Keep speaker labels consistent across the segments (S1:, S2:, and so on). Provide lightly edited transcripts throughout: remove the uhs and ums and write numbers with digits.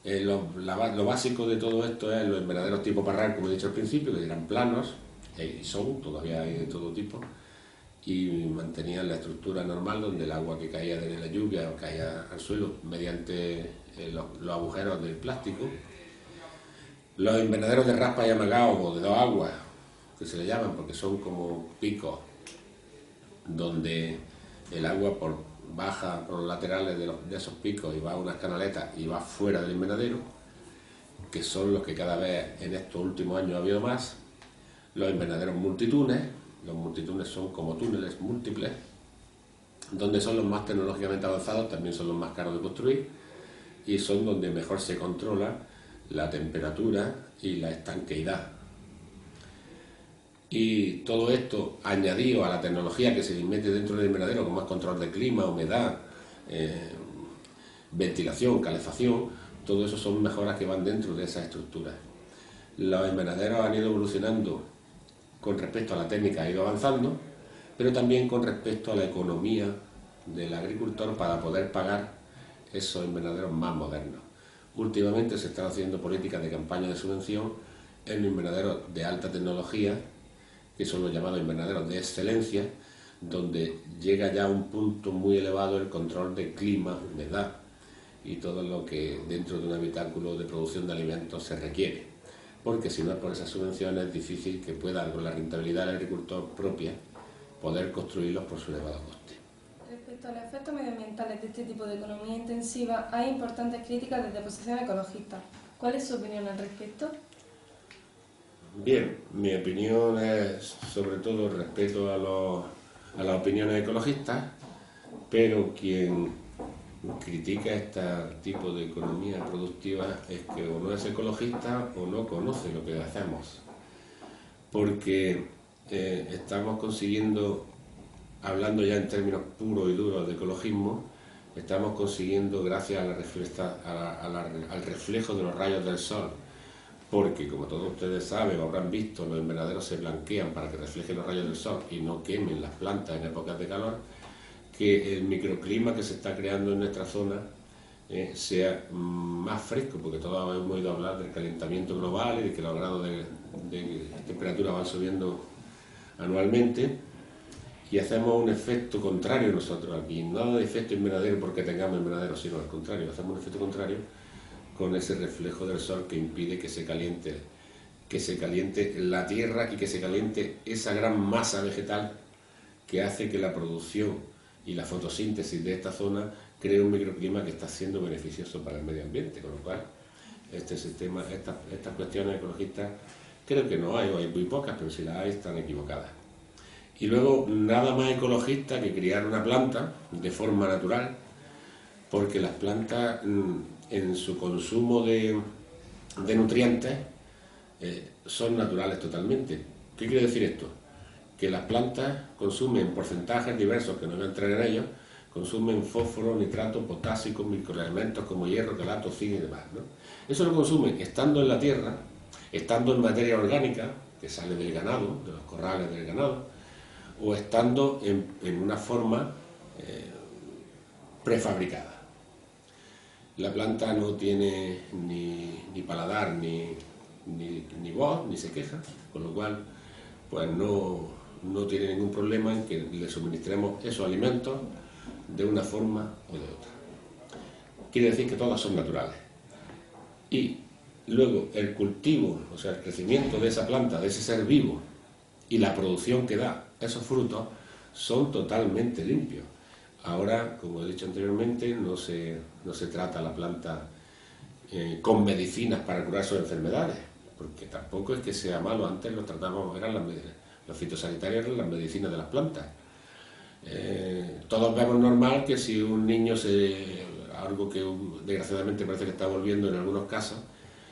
S1: Lo básico de todo esto es los invernaderos tipo Parral, como he dicho al principio, que eran planos, y son, todavía hay de todo tipo, y mantenían la estructura normal donde el agua que caía de la lluvia caía al suelo mediante los agujeros del plástico. Los invernaderos de raspa y amagado o de dos aguas, que se le llaman porque son como picos donde el agua baja por los laterales de esos picos y va a unas canaletas y va fuera del invernadero, que son los que cada vez en estos últimos años ha habido más. Los invernaderos multitúneles, los multitúneles son como túneles múltiples, donde son los más tecnológicamente avanzados, también son los más caros de construir y son donde mejor se controla la temperatura y la estanqueidad. Y todo esto añadido a la tecnología que se mete dentro del invernadero, como es control de clima, humedad, ventilación, calefacción, todo eso son mejoras que van dentro de esas estructuras. Los invernaderos han ido evolucionando con respecto a la técnica, ha ido avanzando, pero también con respecto a la economía del agricultor para poder pagar esos invernaderos más modernos. Últimamente se están haciendo políticas de campaña de subvención en invernaderos de alta tecnología, que son los llamados invernaderos de excelencia, donde llega ya a un punto muy elevado el control de clima, humedad y todo lo que dentro de un habitáculo de producción de alimentos se requiere. Porque si no es por esas subvenciones es difícil que pueda, con la rentabilidad del agricultor propia, poder construirlos por su elevado coste.
S2: Respecto a los efectos medioambientales de este tipo de economía intensiva, hay importantes críticas desde posiciones ecologistas. ¿Cuál es su opinión al respecto?
S1: Bien, mi opinión es sobre todo respeto a las opiniones ecologistas, pero quien critica este tipo de economía productiva es que o no es ecologista o no conoce lo que hacemos, porque estamos consiguiendo, hablando ya en términos puros y duros de ecologismo, estamos consiguiendo, gracias al reflejo de los rayos del sol, porque como todos ustedes saben o habrán visto, los invernaderos se blanquean para que reflejen los rayos del sol y no quemen las plantas en épocas de calor, que el microclima que se está creando en nuestra zona sea más fresco, porque todos hemos oído hablar del calentamiento global y de que los grados de temperatura van subiendo anualmente, y hacemos un efecto contrario nosotros aquí, nada de efecto invernadero porque tengamos invernadero, sino al contrario, hacemos un efecto contrario con ese reflejo del sol que impide que se caliente la tierra y que se caliente esa gran masa vegetal que hace que la producción y la fotosíntesis de esta zona cree un microclima que está siendo beneficioso para el medio ambiente, con lo cual este sistema, estas cuestiones ecologistas creo que no hay, o hay muy pocas, pero si las hay están equivocadas. Y luego nada más ecologista que criar una planta de forma natural, porque las plantas en su consumo de nutrientes son naturales totalmente. ¿Qué quiere decir esto? Que las plantas consumen porcentajes diversos, que no voy a entrar en ellos, consumen fósforo, nitrato, potasio, microelementos como hierro, calato, zinc y demás, ¿no? Eso lo consumen estando en la tierra, estando en materia orgánica, que sale del ganado, de los corrales del ganado, o estando en una forma prefabricada. La planta no tiene ni paladar, ni voz, ni se queja, con lo cual pues no tiene ningún problema en que le suministremos esos alimentos de una forma o de otra. Quiere decir que todas son naturales. Y luego el cultivo, o sea, el crecimiento de esa planta, de ese ser vivo, y la producción que da esos frutos son totalmente limpios. Ahora, como he dicho anteriormente, no se trata la planta con medicinas para curar sus enfermedades, porque tampoco es que sea malo. Antes los tratamos, los fitosanitarios eran las medicinas de las plantas. Todos vemos normal que si un niño algo que desgraciadamente parece que está volviendo en algunos casos,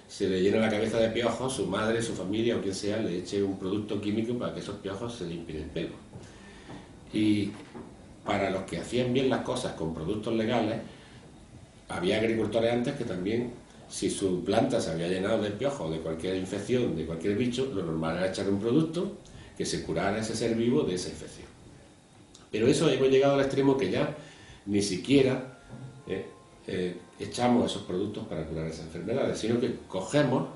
S1: se le llena la cabeza de piojos, su madre, su familia o quien sea le eche un producto químico para que esos piojos se limpien el pelo. Y para los que hacían bien las cosas con productos legales, había agricultores antes que también, si su planta se había llenado de piojos, de cualquier infección, de cualquier bicho, lo normal era echar un producto que se curara ese ser vivo de esa infección. Pero eso hemos llegado al extremo que ya ni siquiera echamos esos productos para curar esas enfermedades, sino que cogemos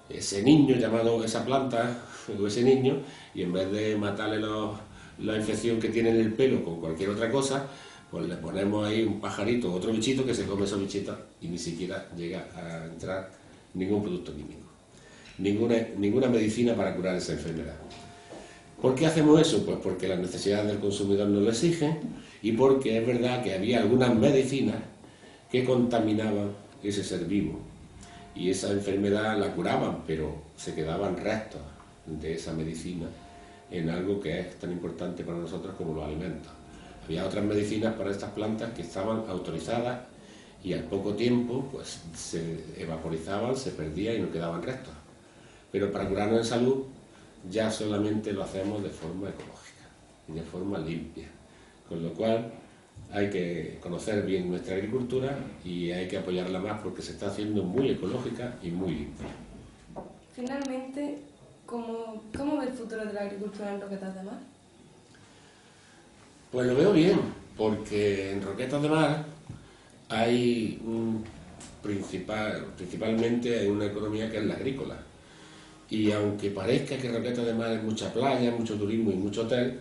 S1: ese niño llamado esa planta o ese niño y en vez de matarle la infección que tiene en el pelo con cualquier otra cosa, pues le ponemos ahí un pajarito o otro bichito que se come esos bichitos y ni siquiera llega a entrar ningún producto químico, ninguna medicina para curar esa enfermedad. ¿Por qué hacemos eso? Pues porque las necesidades del consumidor nos lo exigen y porque es verdad que había algunas medicinas que contaminaban ese ser vivo y esa enfermedad la curaban, pero se quedaban restos de esa medicina en algo que es tan importante para nosotros como los alimentos. Había otras medicinas para estas plantas que estaban autorizadas y al poco tiempo pues se evaporizaban, se perdían y no quedaban restos. Pero para curarnos en salud ya solamente lo hacemos de forma ecológica y de forma limpia, con lo cual hay que conocer bien nuestra agricultura y hay que apoyarla más porque se está haciendo muy ecológica y muy limpia.
S2: Finalmente, ¿cómo ve el futuro de la agricultura en Roquetas de Mar?
S1: Pues lo veo bien, porque en Roquetas de Mar hay principalmente hay una economía que es la agrícola. Y aunque parezca que Roquetas de Mar es mucha playa, mucho turismo y mucho hotel,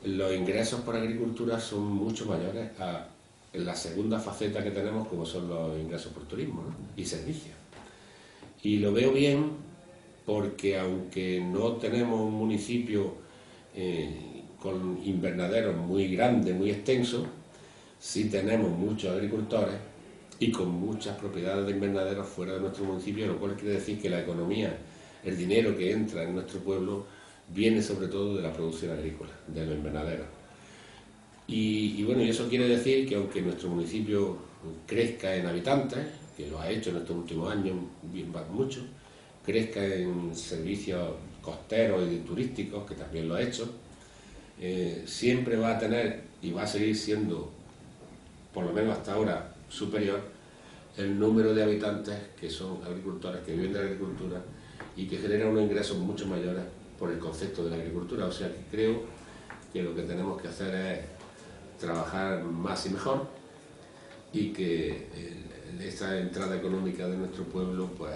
S1: los ingresos por agricultura son mucho mayores a la segunda faceta que tenemos, como son los ingresos por turismo, ¿no? Y servicios. Y lo veo bien porque aunque no tenemos un municipio con invernaderos muy grandes, muy extensos, sí tenemos muchos agricultores y con muchas propiedades de invernaderos fuera de nuestro municipio, lo cual quiere decir que la economía, el dinero que entra en nuestro pueblo, viene sobre todo de la producción agrícola, de los invernaderos. Y bueno, y eso quiere decir que aunque nuestro municipio crezca en habitantes, que lo ha hecho en estos últimos años bien mucho, crezca en servicios costeros y turísticos, que también lo ha hecho, siempre va a tener y va a seguir siendo, por lo menos hasta ahora, superior el número de habitantes que son agricultores, que viven de la agricultura y que generan unos ingresos mucho mayores por el concepto de la agricultura. O sea que creo que lo que tenemos que hacer es trabajar más y mejor y que esa entrada económica de nuestro pueblo pues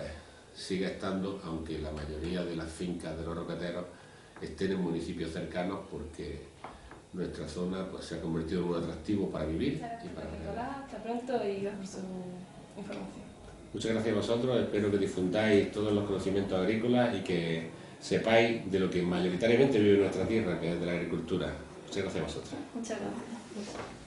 S1: siga estando, aunque la mayoría de las fincas de los roqueteros estén en municipios cercanos, porque nuestra zona pues se ha convertido en un atractivo para vivir y para
S2: Nicolás, hasta pronto y gracias por su información.
S1: Muchas gracias a vosotros, espero que difundáis todos los conocimientos agrícolas y que sepáis de lo que mayoritariamente vive nuestra tierra, que es de la agricultura. Muchas gracias a vosotros.
S2: Muchas gracias.